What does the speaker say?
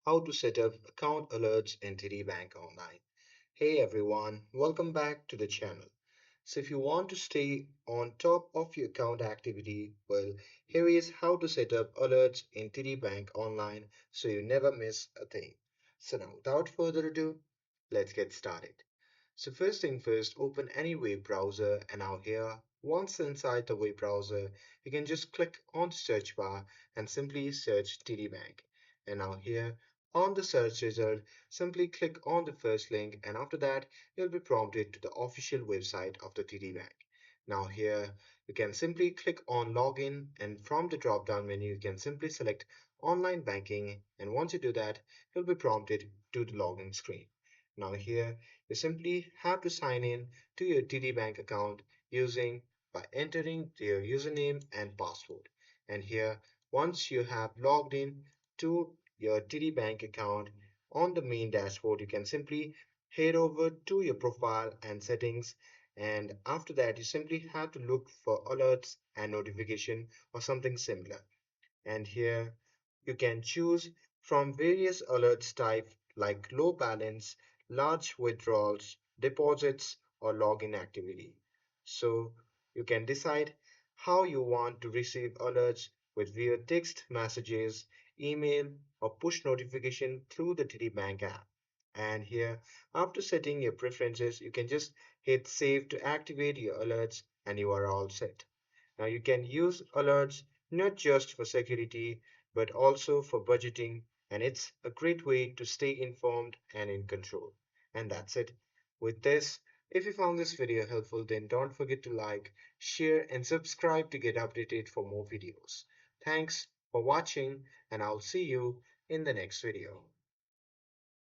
how to set up account alerts in TD Bank Online. Hey everyone, welcome back to the channel. So if you want to stay on top of your account activity, well, here is how to set up alerts in TD Bank Online so you never miss a thing. So now without further ado, let's get started. So first thing first, open any web browser and now here, once inside the web browser, you can just click on the search bar and simply search TD Bank. And now here on the search result, simply click on the first link and after that, you'll be prompted to the official website of the TD Bank. Now here, you can simply click on login and from the drop down menu, you can simply select online banking and once you do that, you'll be prompted to the login screen. Now here, you simply have to sign in to your TD Bank account using by entering your username and password. And here, once you have logged in to your TD Bank account on the main dashboard, you can simply head over to your profile and settings. And after that, you simply have to look for alerts and notification or something similar. And here you can choose from various alerts type like low balance, large withdrawals, deposits, or login activity. So you can decide how you want to receive alerts with via text messages, email, or push notification through the TD Bank app. And here, after setting your preferences, you can just hit save to activate your alerts and you are all set. Now you can use alerts not just for security, but also for budgeting, and it's a great way to stay informed and in control. And that's it. With this, if you found this video helpful, then don't forget to like, share, and subscribe to get updated for more videos. Thanks for watching, and I'll see you in the next video.